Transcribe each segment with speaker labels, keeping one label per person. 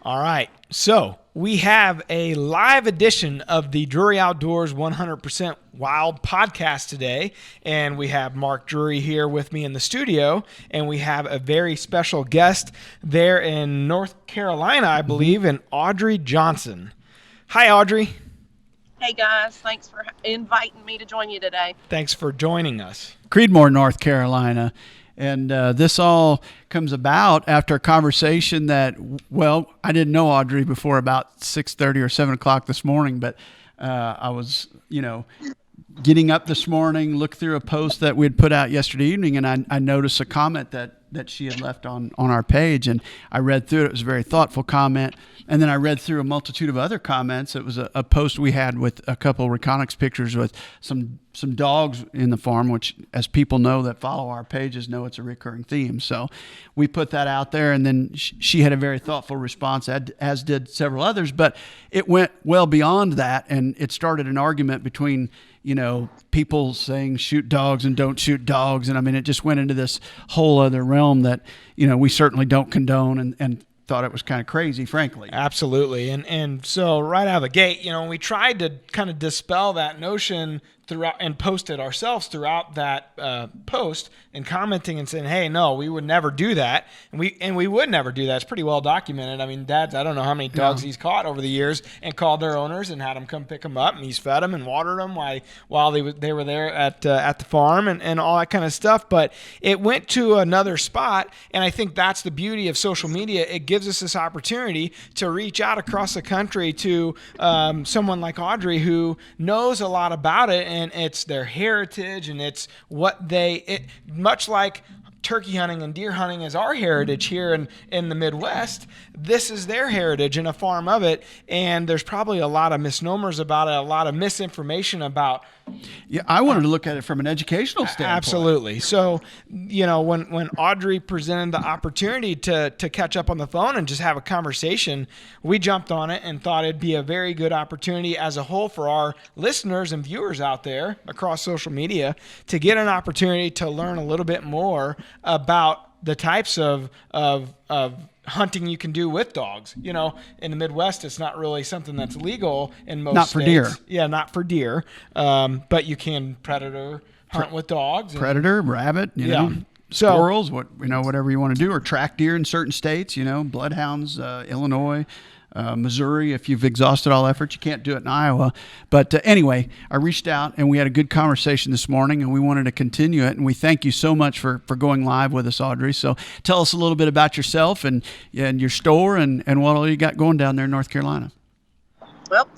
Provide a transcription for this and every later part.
Speaker 1: All right. So we have a live edition of the Drury Outdoors 100% Wild podcast today. And we have Mark Drury here with me in the studio. And we have a very special guest there in North Carolina, I believe, and Audrie Johnson. Hi, Audrie.
Speaker 2: Hey guys, thanks for inviting me to join you today.
Speaker 1: Thanks for joining us.
Speaker 3: Creedmoor, North Carolina. And this all comes about after a conversation that, well, I didn't know Audrie before about 6:30 or 7 o'clock this morning, but I was, getting up this morning, looked through a post that we had put out yesterday evening, and I noticed a comment that she had left on our page, and I read through it. It was a very thoughtful comment. And then I read through a multitude of other comments. It was a post we had with a couple of reconnaissance pictures with some dogs in the farm, which, as people know that follow our pages, know it's a recurring theme. So we put that out there, and then she had a very thoughtful response, as did several others. But it went well beyond that, and it started an argument between people saying shoot dogs and don't shoot dogs. And I mean, it just went into this whole other realm that, we certainly don't condone and thought it was kind of crazy, frankly.
Speaker 1: Absolutely. And so right out of the gate, we tried to kind of dispel that notion throughout and post it ourselves throughout that post and commenting and saying, hey, no, we would never do that. And we would never do that. It's pretty well documented. I mean, I don't know how many dogs he's caught over the years and called their owners and had them come pick them up, and he's fed them and watered them while they were there at the farm and all that kind of stuff. But it went to another spot, and I think that's the beauty of social media. It gives us this opportunity to reach out across the country to someone like Audrie who knows a lot about it, and it's their heritage, and it's what much like turkey hunting and deer hunting is our heritage here in the Midwest. This is their heritage and a farm of it. And there's probably a lot of misnomers about it, a lot of misinformation about.
Speaker 3: Yeah, I wanted to look at it from an educational standpoint.
Speaker 1: Absolutely. So, when Audrie presented the opportunity to catch up on the phone and just have a conversation, we jumped on it and thought it'd be a very good opportunity as a whole for our listeners and viewers out there across social media to get an opportunity to learn a little bit more about the types of hunting you can do with dogs. In the Midwest, it's not really something that's legal in most
Speaker 3: states. Not for deer.
Speaker 1: Yeah, not for deer. But you can predator hunt with dogs.
Speaker 3: Predator, rabbit, squirrels, whatever you want to do, or track deer in certain states, bloodhounds, Illinois, Missouri. If you've exhausted all efforts, you can't do it in Iowa. But anyway, I reached out and we had a good conversation this morning, and we wanted to continue it. And we thank you so much for going live with us, Audrie. So tell us a little bit about yourself and your store and what all you got going down there in North Carolina.
Speaker 2: Well,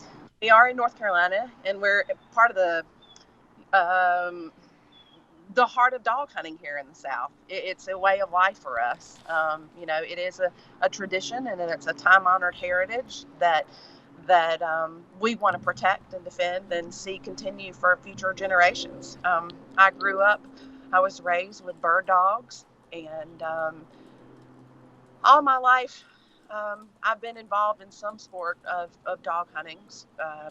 Speaker 2: we are in North Carolina, and we're part of the heart of dog hunting here in the South. It's a way of life for us. It is a tradition, and it's a time-honored heritage that we want to protect and defend and see continue for future generations. I was raised with bird dogs, and all my life I've been involved in some sport of dog huntings,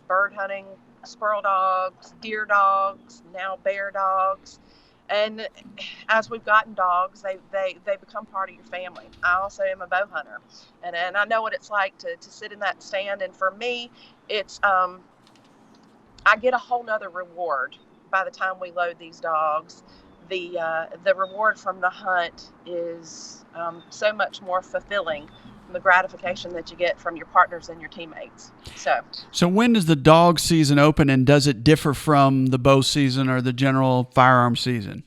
Speaker 2: bird hunting, squirrel dogs, deer dogs, now bear dogs. And as we've gotten dogs, they become part of your family. I also am a bow hunter, and I know what it's like to sit in that stand. And for me, it's I get a whole nother reward by the time we load these dogs. The reward from the hunt is so much more fulfilling than the gratification that you get from your partners and your teammates.
Speaker 3: So when does the dog season open, and does it differ from the bow season or the general firearm season?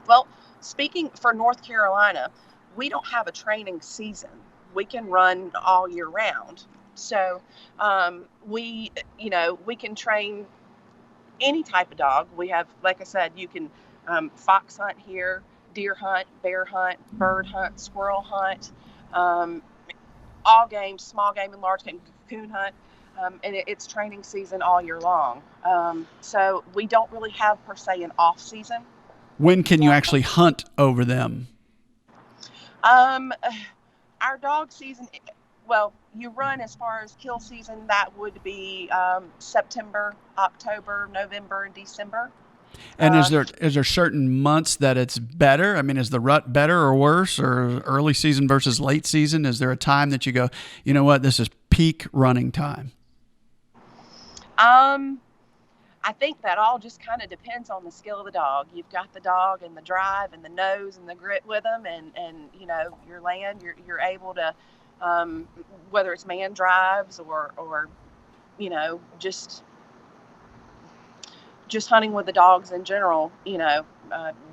Speaker 2: Well, speaking for North Carolina, we don't have a training season. We can run all year round. So we can train any type of dog. We have, like I said, you can fox hunt here, deer hunt, bear hunt, bird hunt, squirrel hunt, all game, small game and large game, coon hunt. And it's training season all year long. So we don't really have, per se, an off season.
Speaker 3: When can you actually hunt over them?
Speaker 2: Our dog season, well, you run as far as kill season, that would be September, October, November, and December.
Speaker 3: And is there certain months that it's better? I mean, is the rut better or worse, or early season versus late season? Is there a time that you go, you know what, this is peak running time?
Speaker 2: I think that all just kind of depends on the skill of the dog. You've got the dog and the drive and the nose and the grit with them, and your land. You're able to, whether it's man drives or just hunting with the dogs in general.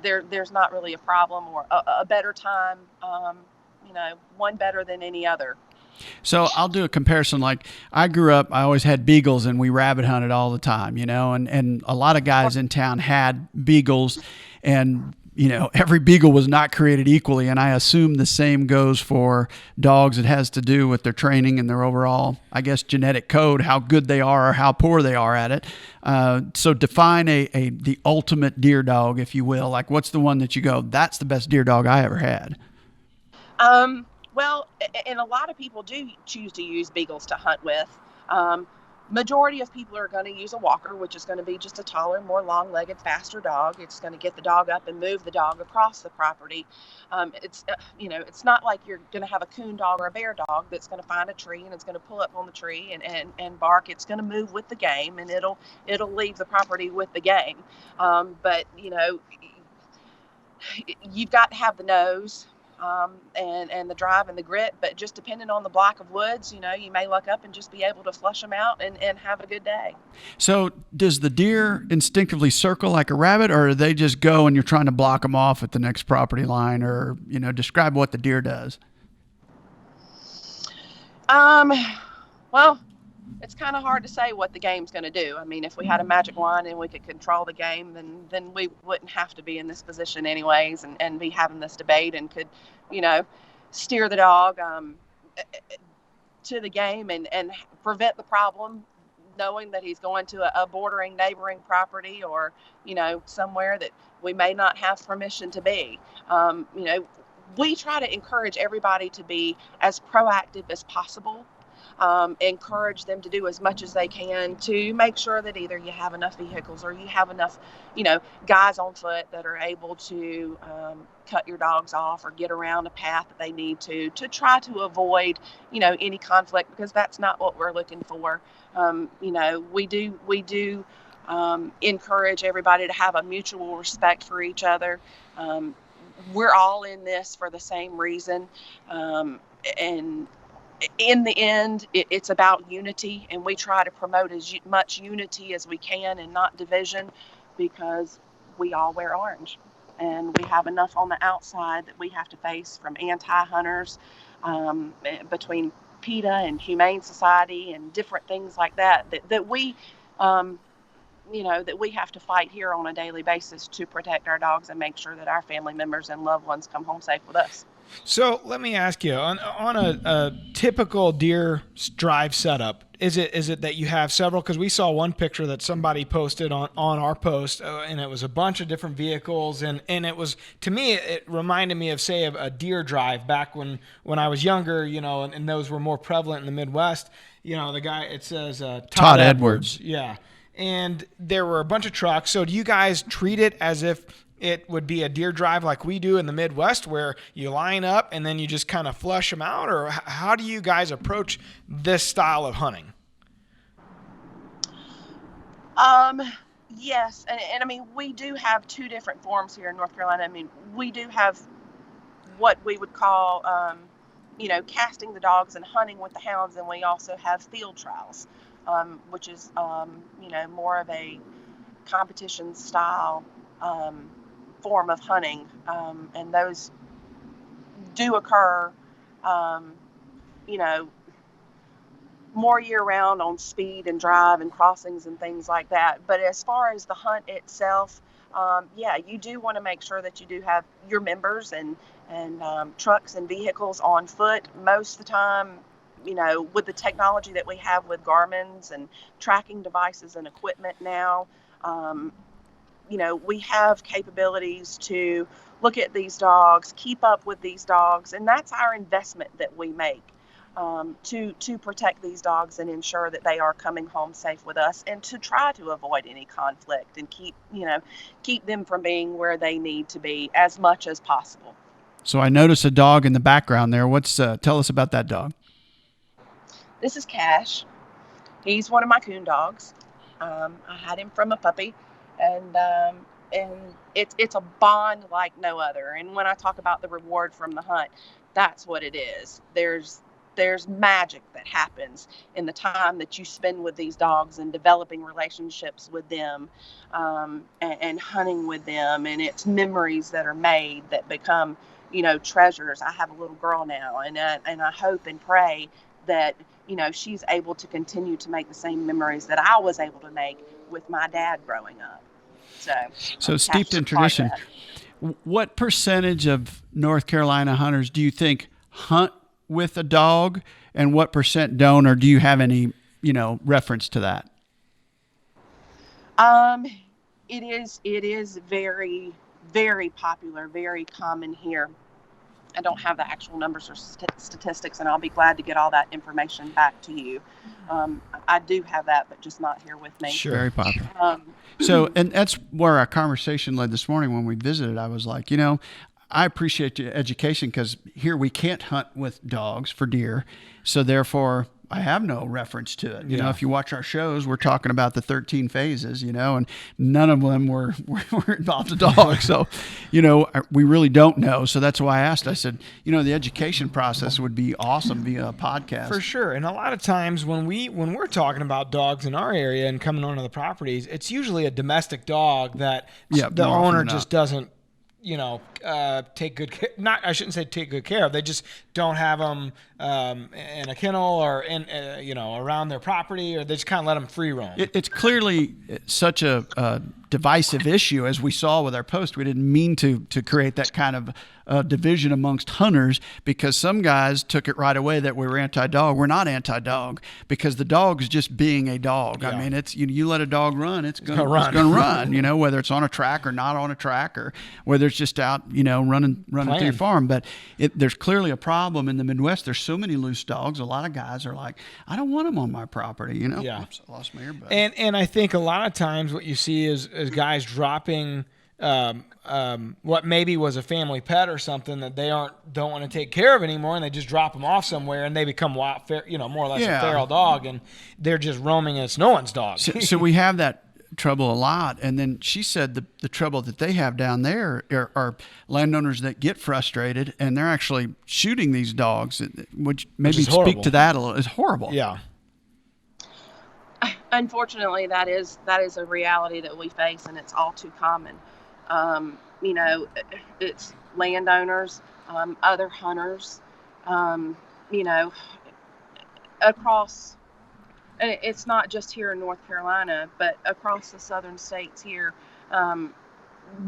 Speaker 2: There's not really a problem or a better time. One better than any other.
Speaker 3: So I'll do a comparison. Like, I grew up, I always had beagles, and we rabbit hunted all the time, and a lot of guys in town had beagles, and every beagle was not created equally. And I assume the same goes for dogs. It has to do with their training and their overall, I guess, genetic code, how good they are or how poor they are at it. So define the ultimate deer dog, if you will. Like, what's the one that you go, that's the best deer dog I ever had?
Speaker 2: Well, and a lot of people do choose to use beagles to hunt with. Majority of people are going to use a walker, which is going to be just a taller, more long-legged, faster dog. It's going to get the dog up and move the dog across the property. It's not like you're going to have a coon dog or a bear dog that's going to find a tree and it's going to pull up on the tree and bark. It's going to move with the game, and it'll leave the property with the game. But you've got to have the nose. And the drive and the grit, but just depending on the block of woods, you may luck up and just be able to flush them out and have a good day.
Speaker 3: So does the deer instinctively circle like a rabbit, or do they just go and you're trying to block them off at the next property line, or, describe what the deer does?
Speaker 2: Well, it's kind of hard to say what the game's going to do. I mean, if we had a magic wand and we could control the game, then we wouldn't have to be in this position anyways and be having this debate and could, steer the dog to the game and prevent the problem, knowing that he's going to a bordering neighboring property or, somewhere that we may not have permission to be. We try to encourage everybody to be as proactive as possible. Encourage them to do as much as they can to make sure that either you have enough vehicles or you have enough, guys on foot that are able to cut your dogs off or get around a path that they need to try to avoid, any conflict, because that's not what we're looking for. We do encourage everybody to have a mutual respect for each other. We're all in this for the same reason. And in the end, it's about unity, and we try to promote as much unity as we can and not division, because we all wear orange, and we have enough on the outside that we have to face from anti-hunters, between PETA and Humane Society and different things like that we that we have to fight here on a daily basis to protect our dogs and make sure that our family members and loved ones come home safe with us.
Speaker 1: So let me ask you, on a typical deer drive setup, is it that you have several? Because we saw one picture that somebody posted on our post, and it was a bunch of different vehicles, and it was, to me, it reminded me of, say, a deer drive back when I was younger, and those were more prevalent in the Midwest. The guy, it says Todd Edwards. Yeah. And there were a bunch of trucks. So do you guys treat it as if it would be a deer drive like we do in the Midwest, where you line up and then you just kind of flush them out? Or how do you guys approach this style of hunting?
Speaker 2: Yes. And I mean, we do have two different forms here in North Carolina. I mean, we do have what we would call, casting the dogs and hunting with the hounds. And we also have field trials, which is, more of a competition style, form of hunting, and those do occur, more year round on speed and drive and crossings and things like that. But as far as the hunt itself, you do want to make sure that you do have your members and trucks and vehicles on foot. Most of the time, with the technology that we have with Garmin's and tracking devices and equipment now, we have capabilities to look at these dogs, keep up with these dogs, and that's our investment that we make. to protect these dogs and ensure that they are coming home safe with us, and to try to avoid any conflict and keep them from being where they need to be as much as possible.
Speaker 3: So I notice a dog in the background there. Tell us about that dog.
Speaker 2: This is Cash. He's one of my coon dogs. I had him from a puppy, and it's a bond like no other. And when I talk about the reward from the hunt, that's what it is. There's magic that happens in the time that you spend with these dogs and developing relationships with them, and hunting with them, and it's memories that are made that become, treasures. I have a little girl now, and I hope and pray that she's able to continue to make the same memories that I was able to make with my dad growing up. So
Speaker 3: steeped in tradition. What percentage of North Carolina hunters do you think hunt with a dog, and what percent don't, or do you have any, reference to that?
Speaker 2: It is very, very popular, very common here. I don't have the actual numbers or statistics, and I'll be glad to get all that information back to you. I do have that, but just not here with me.
Speaker 3: Sure. Very popular. And that's where our conversation led this morning when we visited. I was like, I appreciate your education, because here we can't hunt with dogs for deer. So therefore, I have no reference to it. You know, if you watch our shows, we're talking about the 13 phases, and none of them were involved with dogs. So, we really don't know. So that's why I asked. I said, the education process would be awesome via a podcast.
Speaker 1: For sure. And a lot of times when we're talking about dogs in our area and coming onto the properties, it's usually a domestic dog that the owner just doesn't, take good care. I shouldn't say take good care of. They just don't have them in a kennel or in, around their property, or they just kind of let them free roam.
Speaker 3: It's clearly such a divisive issue, as we saw with our post. We didn't mean to create that kind of division amongst hunters, because some guys took it right away that we were anti-dog. We're not anti-dog, because the dog is just being a dog. Yeah. I mean, it's you let a dog run, it's going to run. Whether it's on a track or not on a track, or whether it's just out, running through your farm. But there's clearly a problem in the Midwest. There's so many loose dogs. A lot of guys are like, I don't want them on my property.
Speaker 1: Yeah.
Speaker 3: Oops, I lost my earbud.
Speaker 1: And I think a lot of times what you see is guys dropping what maybe was a family pet or something that they don't want to take care of anymore, and they just drop them off somewhere, and they become wild, more or less a feral dog, and they're just roaming, and it's no one's dog.
Speaker 3: So we have that trouble a lot. And then she said the trouble that they have down there are landowners that get frustrated, and they're actually shooting these dogs, which maybe speak to that a little. It's horrible.
Speaker 1: Yeah.
Speaker 2: Unfortunately, that is a reality that we face, and it's all too common. It's landowners, other hunters, across. It's not just here in North Carolina, but across the southern states here,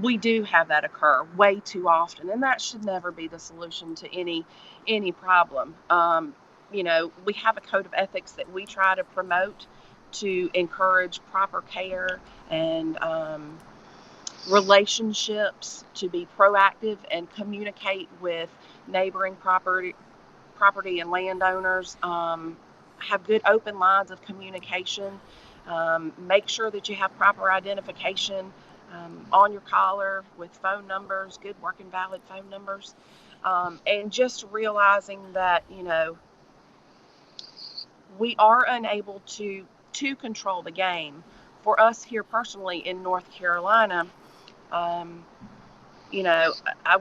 Speaker 2: we do have that occur way too often, and that should never be the solution to any problem. We have a code of ethics that we try to promote to encourage proper care and relationships, to be proactive and communicate with neighboring property and landowners. Have good open lines of communication. Make sure that you have proper identification on your collar with phone numbers, good working valid phone numbers, and just realizing that we are unable to control the game. For us here personally in North Carolina, I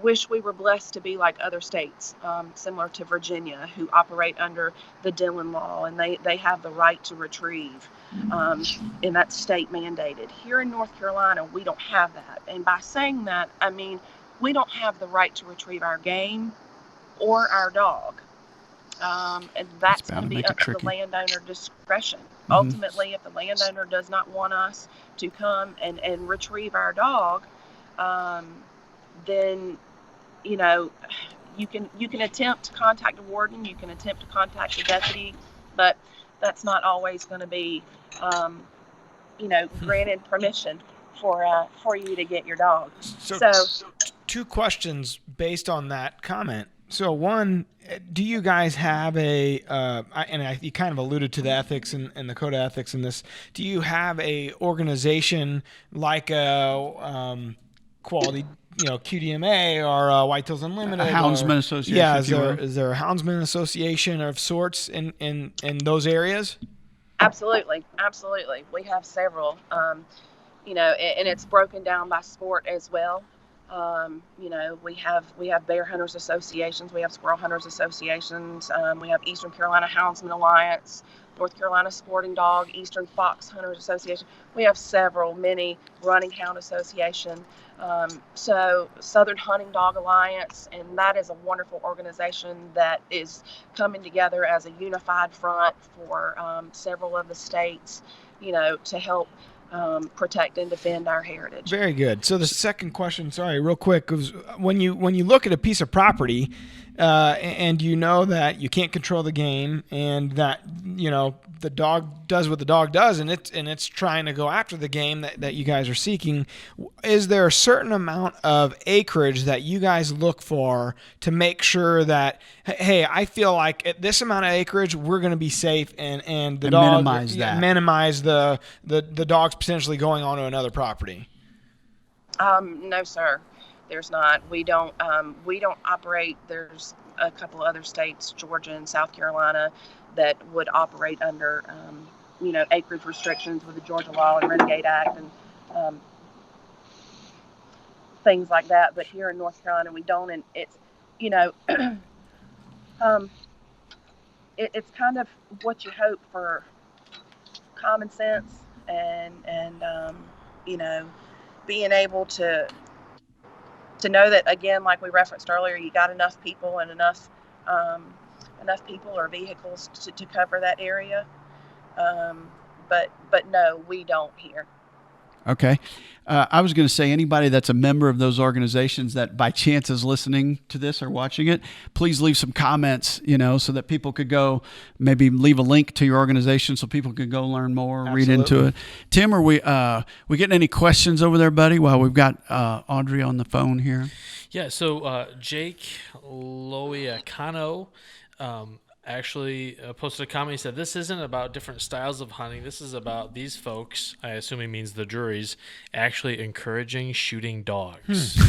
Speaker 2: wish we were blessed to be like other states, similar to Virginia, who operate under the Dillon law, and they have the right to retrieve, and that's state mandated. Here in North Carolina, we don't have that. And by saying that, I mean we don't have the right to retrieve our game or our dog. And that's going to be up to the landowner discretion. Mm-hmm. Ultimately, if the landowner does not want us to come and retrieve our dog, then you can attempt to contact a warden, you can attempt to contact a deputy, but that's not always going to be granted permission for you to get your dog.
Speaker 1: So two questions based on that comment. So one, do you guys have you kind of alluded to the ethics and the code of ethics in this. Do you have a organization like a quality, QDMA or Whitetails Unlimited?
Speaker 3: A Houndsman Association.
Speaker 1: Yeah, is there a Houndsman Association of sorts in those areas?
Speaker 2: Absolutely. We have several, and it's broken down by sport as well. We have bear hunters associations, we have squirrel hunters associations, we have Eastern Carolina Houndsman Alliance, North Carolina Sporting Dog, Eastern Fox Hunters Association. We have many Running Hound Association. So Southern Hunting Dog Alliance, and that is a wonderful organization that is coming together as a unified front for several of the states, to help protect and defend our heritage.
Speaker 1: Very good. So the second question, sorry, real quick, was when you look at a piece of property, and you know that you can't control the game, and that the dog does what the dog does, and it's trying to go after the game that you guys are seeking. Is there a certain amount of acreage that you guys look for to make sure that, hey, I feel like at this amount of acreage we're going to be safe, and the dog minimize the dogs potentially going onto another property?
Speaker 2: No, sir. There's not. We don't operate. There's a couple other states, Georgia and South Carolina, that would operate under, acreage restrictions with the Georgia Law and Renegade Act and things like that. But here in North Carolina, we don't. And it's, it's kind of what you hope for, common sense and being able to know that, again, like we referenced earlier, you got enough people and enough people or vehicles to cover that area. But no, we don't here.
Speaker 3: Okay. I was going to say, anybody that's a member of those organizations that by chance is listening to this or watching it, please leave some comments, so that people could go maybe leave a link to your organization so people could go learn more, Absolutely. Read into it. Tim, are we getting any questions over there, buddy, while we've got Audrie on the phone here?
Speaker 4: Yeah, so Jake Loiacano actually posted a comment. He said, "This isn't about different styles of hunting. This is about these folks," I assume he means the Drurys, "actually encouraging shooting dogs."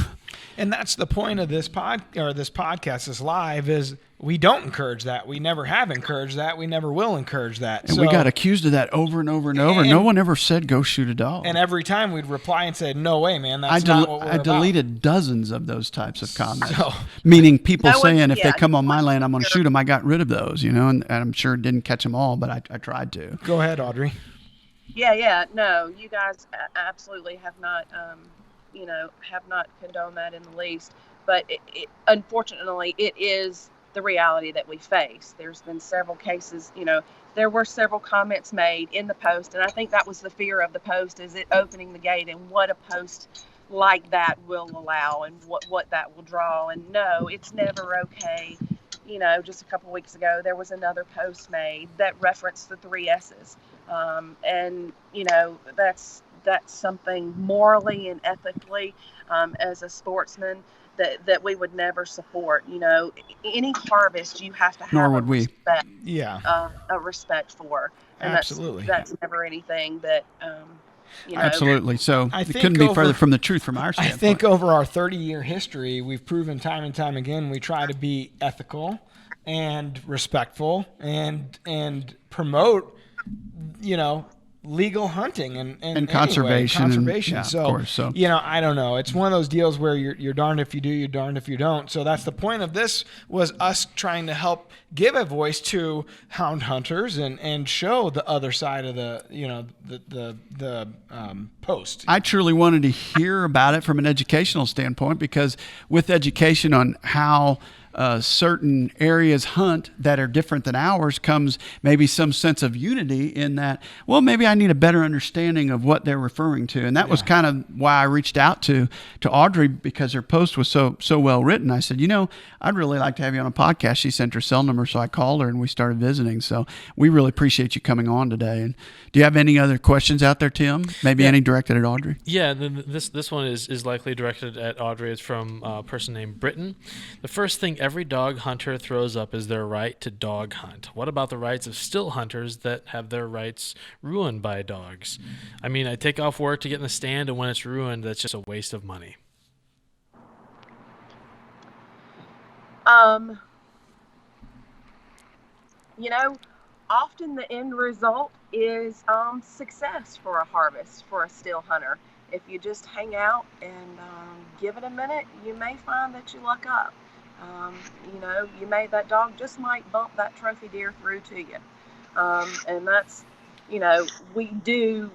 Speaker 1: And that's the point of this podcast, this live, is we don't encourage that. We never have encouraged that. We never will encourage that.
Speaker 3: And we got accused of that over and over and over. No one ever said go shoot a dog.
Speaker 1: And every time we'd reply and say, "No way, man. That's not what we're about." I
Speaker 3: deleted dozens of those types of comments. Meaning people saying if they come on my land, I'm going to shoot them. I got rid of those, and I'm sure didn't catch them all, but I tried to.
Speaker 1: Go ahead, Audrie.
Speaker 2: Yeah. No, you guys absolutely have not condoned that in the least. But unfortunately, it is the reality that we face. There's been several cases, there were several comments made in the post, and I think that was the fear of the post, is it opening the gate and what a post like that will allow and what that will draw. And no, it's never okay. Just a couple weeks ago, there was another post made that referenced the 3 S's. And that's something morally and ethically, as a sportsman, that we would never support. Any harvest you have to have
Speaker 3: Nor would we.
Speaker 2: Respect,
Speaker 1: yeah,
Speaker 2: a respect for. And
Speaker 1: Absolutely.
Speaker 2: That's never anything that
Speaker 3: Absolutely. So it couldn't be further from the truth from our standpoint.
Speaker 1: I think over our 30-year history, we've proven time and time again we try to be ethical and respectful and promote, legal hunting and
Speaker 3: conservation.
Speaker 1: So,
Speaker 3: of course. So,
Speaker 1: I don't know. It's one of those deals where you're darned if you do, you're darned if you don't. So that's the point of this, was us trying to help give a voice to hound hunters and show the other side of the post.
Speaker 3: I truly wanted to hear about it from an educational standpoint, because with education on how certain areas hunt that are different than ours comes maybe some sense of unity in that, well, maybe I need a better understanding of what they're referring to. And that was kind of why I reached out to Audrie, because her post was so well written. I said, I'd really like to have you on a podcast. She sent her cell number, so I called her and we started visiting. So we really appreciate you coming on today. And do you have any other questions out there, Tim? Maybe any directed at Audrie?
Speaker 4: Yeah, this one is likely directed at Audrie. It's from a person named Britton. The first thing every dog hunter throws up is their right to dog hunt. What about the rights of still hunters that have their rights ruined by dogs? I mean, I take off work to get in the stand, and when it's ruined, that's just a waste of money.
Speaker 2: You know, often the end result is success for a harvest for a still hunter. If you just hang out and give it a minute, you may find that you luck up. You know, that dog just might bump that trophy deer through to you. And that's, you know, we do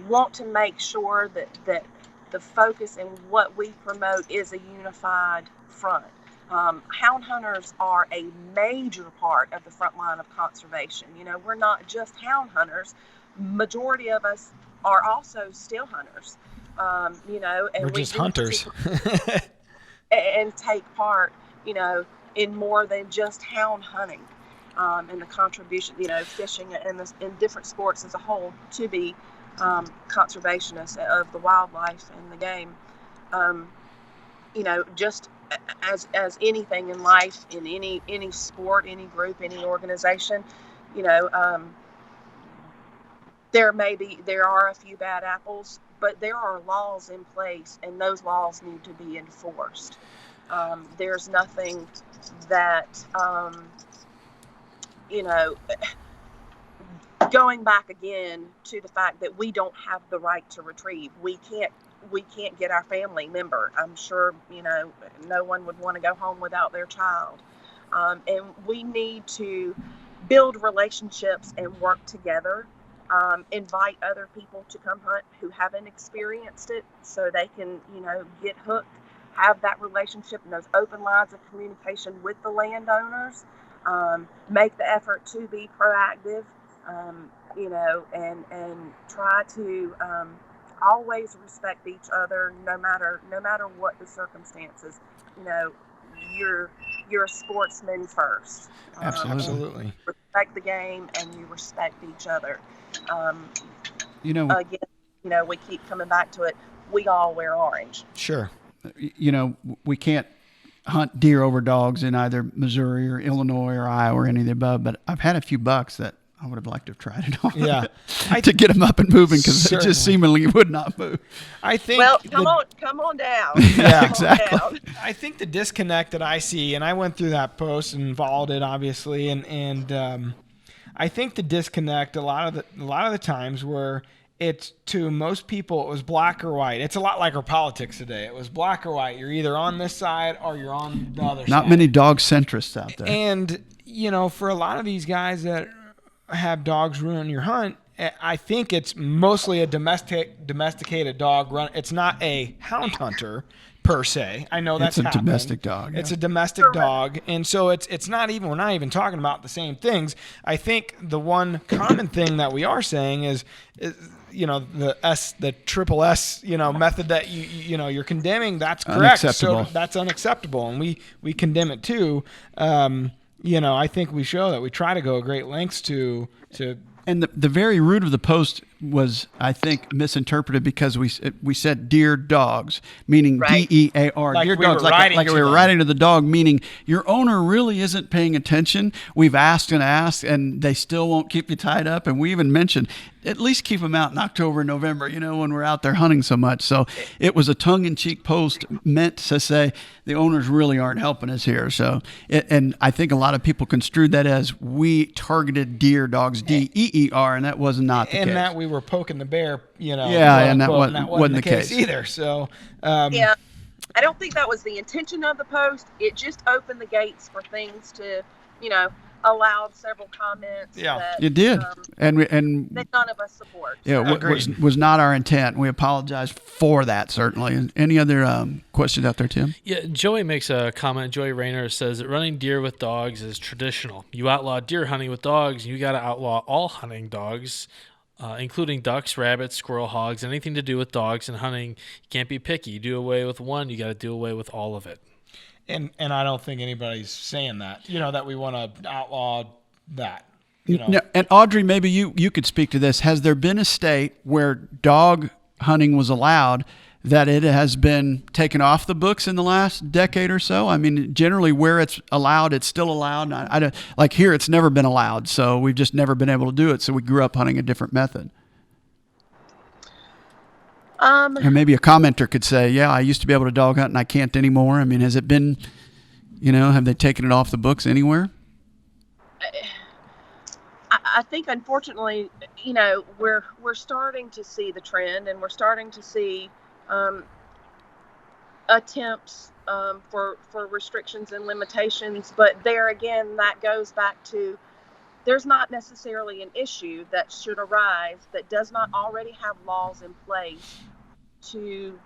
Speaker 2: want to make sure that the focus and what we promote is a unified front. Hound hunters are a major part of the front line of conservation. You know, we're not just hound hunters. Majority of us are also still hunters. You know, and
Speaker 1: we're just hunters.
Speaker 2: And take part, you know, in more than just hound hunting, and the contribution, you know, fishing and in different sports as a whole to be conservationists of the wildlife and the game. You know, just as anything in life, in any sport, any group, any organization, you know, there are a few bad apples, but there are laws in place, and those laws need to be enforced. There's nothing that, you know, going back again to the fact that we don't have the right to retrieve. We can't get our family member. I'm sure, you know, no one would want to go home without their child. And we need to build relationships and work together. Invite other people to come hunt who haven't experienced it, so they can, you know, get hooked, have that relationship and those open lines of communication with the landowners. Make the effort to be proactive, you know, and try to always respect each other, no matter what the circumstances. You know, you're a sportsman first.
Speaker 3: Absolutely.
Speaker 2: Respect the game, and you respect each other.
Speaker 3: You know,
Speaker 2: again, you know, we keep coming back to it. We all wear orange.
Speaker 1: Sure.
Speaker 3: You know, we can't hunt deer over dogs in either Missouri or Illinois or Iowa or any of the above, but I've had a few bucks that I would have liked to have tried it on.
Speaker 1: Yeah.
Speaker 3: To get them up and moving, because they just seemingly would not move.
Speaker 1: I think.
Speaker 2: Well, come on down.
Speaker 3: Yeah, exactly.
Speaker 1: I think the disconnect that I see, and I went through that post and followed it, obviously, and I think the disconnect a lot of the times where it's, to most people, it was black or white. It's a lot like our politics today. It was black or white. You're either on this side or you're on the other side.
Speaker 3: Not many dog centrists out there.
Speaker 1: And, you know, for a lot of these guys that have dogs ruin your hunt, I think it's mostly a domesticated dog run. It's not a hound hunter per se. I know that's happened.
Speaker 3: Domestic dog.
Speaker 1: It's a domestic dog, and so it's not even. We're not even talking about the same things. I think the one common thing that we are saying is you know, the triple S, you know, method that you know you're condemning. That's correct.
Speaker 3: Unacceptable.
Speaker 1: So that's unacceptable, and we condemn it too. You know, I think we show that we try to go great lengths to.
Speaker 3: And the very root of the post was, I think, misinterpreted, because we said deer dogs, meaning
Speaker 2: Right.
Speaker 3: DEAR,
Speaker 1: Like
Speaker 3: deer
Speaker 1: we
Speaker 3: dogs,
Speaker 1: were
Speaker 3: like
Speaker 1: writing
Speaker 3: we
Speaker 1: to
Speaker 3: were
Speaker 1: them.
Speaker 3: writing to the dog, meaning your owner really isn't paying attention. We've asked and asked, and they still won't keep you tied up. And we even mentioned, at least keep them out in October and November, you know, when we're out there hunting so much. So it was a tongue-in-cheek post meant to say the owners really aren't helping us here. So, and I think a lot of people construed that as we targeted deer dogs, DEER, and that was not the case.
Speaker 1: And that we were poking the bear, you know.
Speaker 3: Yeah,
Speaker 1: quote,
Speaker 3: and that
Speaker 1: unquote,
Speaker 3: wasn't the case
Speaker 1: either. So,
Speaker 2: Yeah, I don't think that was the intention of the post. It just opened the gates for things to, you know, allowed several comments.
Speaker 1: Yeah.
Speaker 2: that,
Speaker 3: It did, and
Speaker 2: that none of us support.
Speaker 3: yeah, was not our intent. We apologize for that, certainly. And any other questions out there, Tim?
Speaker 4: Yeah, Joey makes a comment. Joey Rayner says that running deer with dogs is traditional. You outlaw deer hunting with dogs, you got to outlaw all hunting dogs, including ducks, rabbits, squirrel, hogs, anything to do with dogs and hunting. You can't be picky. You do away with one, you got to do away with all of it.
Speaker 1: and I don't think anybody's saying that, you know, that we want to outlaw that, you know.
Speaker 3: Yeah, and Audrie, maybe you could speak to this. Has there been a state where dog hunting was allowed that it has been taken off the books in the last decade or so? I mean, generally where it's allowed, it's still allowed. I don't, like here, it's never been allowed. So we've just never been able to do it. So we grew up hunting a different method. And maybe a commenter could say, yeah, I used to be able to dog hunt and I can't anymore. I mean, has it been, have they taken it off the books anywhere?
Speaker 2: I think, unfortunately, we're starting to see the trend, and we're starting to see attempts for restrictions and limitations. But there again, that goes back to there's not necessarily an issue that should arise that does not already have laws in place to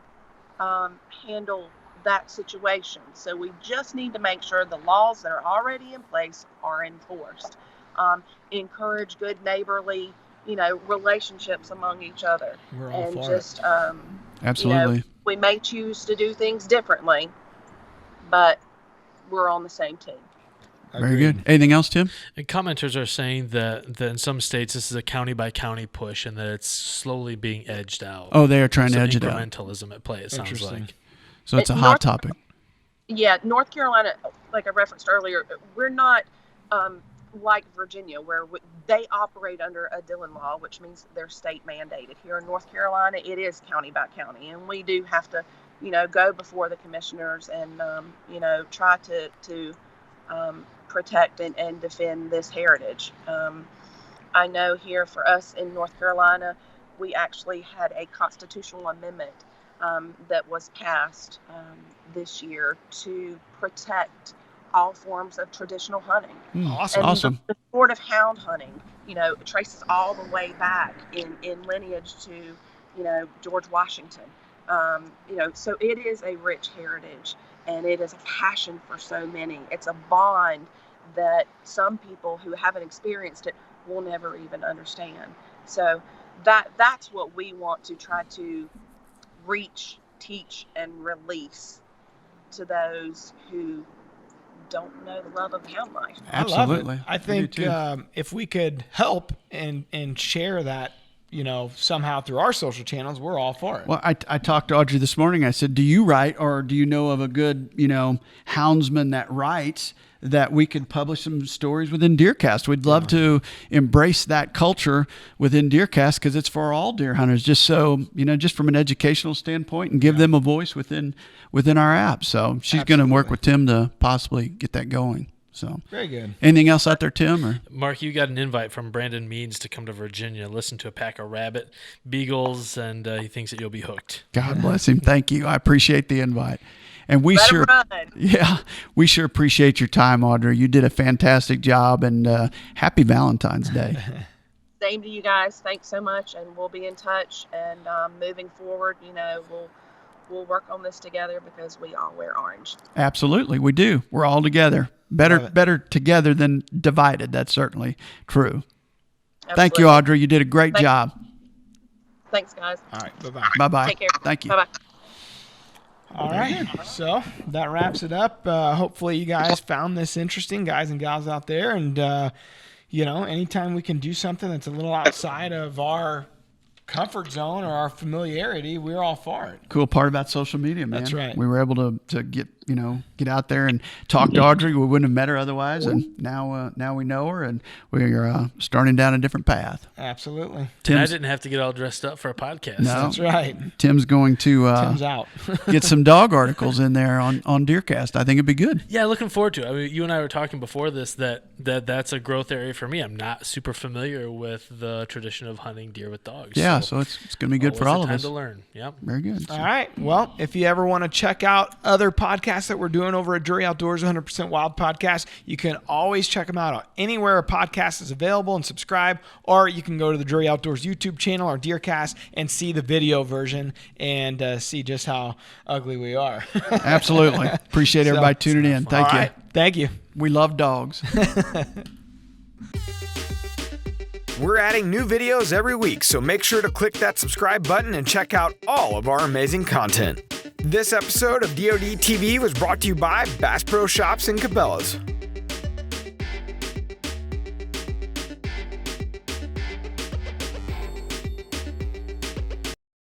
Speaker 2: handle that situation. So we just need to make sure the laws that are already in place are enforced. Encourage good neighborly, relationships among each other.
Speaker 1: We're all
Speaker 2: and
Speaker 1: for
Speaker 2: just,
Speaker 3: Absolutely.
Speaker 2: We may choose to do things differently, but we're on the same team.
Speaker 3: Very good. Anything else, Tim?
Speaker 4: And commenters are saying that in some states this is a county by county push and that it's slowly being edged out.
Speaker 3: Oh, they are trying to edge it out.
Speaker 4: Incrementalism at play, it sounds like.
Speaker 3: So it's a hot topic.
Speaker 2: Yeah, North Carolina, like I referenced earlier, we're not like Virginia, where they operate under a Dillon law, which means they're state mandated. Here in North Carolina, it is county by county, and we do have to, go before the commissioners and, try to protect and defend this heritage. I know here for us in North Carolina, we actually had a constitutional amendment that was passed this year to protect all forms of traditional hunting.
Speaker 1: Awesome.
Speaker 2: The sport of hound hunting, traces all the way back in lineage to, George Washington. So it is a rich heritage, and it is a passion for so many. It's a bond that some people who haven't experienced it will never even understand. So that's what we want to try to reach, teach, and release to those who don't know the love of hound life.
Speaker 3: Absolutely.
Speaker 1: I think if we could help and share that, somehow through our social channels, we're all for it.
Speaker 3: Well, I talked to Audrie this morning. I said, do you write, or do you know of a good, houndsman that writes that we could publish some stories within DeerCast? We'd love to embrace that culture within DeerCast because it's for all deer hunters, just so, just from an educational standpoint, and give them a voice within our app. So she's going to work with Tim to possibly get that going. So
Speaker 1: very good.
Speaker 3: Anything else out there, Tim? Or
Speaker 4: Mark, you got an invite from Brandon Means to come to Virginia, listen to a pack of rabbit beagles, and he thinks that you'll be hooked.
Speaker 3: God bless him. Thank you. I appreciate the invite. And we sure appreciate your time, Audrie. You did a fantastic job, and happy Valentine's Day.
Speaker 2: Same to you guys. Thanks so much, and we'll be in touch. And moving forward, we'll work on this together because we all wear orange.
Speaker 3: Absolutely, we do. We're all together. Better together than divided. That's certainly true. Absolutely. Thank you, Audrie. You did a great job.
Speaker 2: Thanks, guys.
Speaker 1: All right. Bye-bye.
Speaker 3: Bye-bye.
Speaker 2: Take care.
Speaker 3: Thank you.
Speaker 2: Bye-bye.
Speaker 1: All right. So that wraps it up. Hopefully you guys found this interesting, guys and gals out there. And, anytime we can do something that's a little outside of our comfort zone or our familiarity, we're all for it.
Speaker 3: Cool part about social media, man.
Speaker 1: That's right.
Speaker 3: We were able to get out there and talk to Audrie. We wouldn't have met her otherwise, and now we know her, and we're starting down a different path.
Speaker 1: Absolutely.
Speaker 4: And I didn't have to get all dressed up for a podcast.
Speaker 3: No,
Speaker 1: that's right.
Speaker 3: Tim's going to
Speaker 1: Tim's out.
Speaker 3: get some dog articles in there on DeerCast. I think it'd be good.
Speaker 4: Yeah, looking forward to it. I mean, you and I were talking before this that's a growth area for me. I'm not super familiar with the tradition of hunting deer with dogs.
Speaker 3: Yeah, so it's going to be good for all of us.
Speaker 4: Time to learn. Yep.
Speaker 3: Very good.
Speaker 1: All right. Well, if you ever want to check out other podcasts that we're doing over at Drury Outdoors 100% Wild Podcast, you can always check them out anywhere a podcast is available and subscribe, or you can go to the Drury Outdoors YouTube channel or DeerCast and see the video version and see just how ugly we are.
Speaker 3: Absolutely. Appreciate everybody tuning in. Thank you.
Speaker 1: Right. Thank you.
Speaker 3: We love dogs.
Speaker 5: We're adding new videos every week, so make sure to click that subscribe button and check out all of our amazing content. This episode of DoD TV was brought to you by Bass Pro Shops and Cabela's.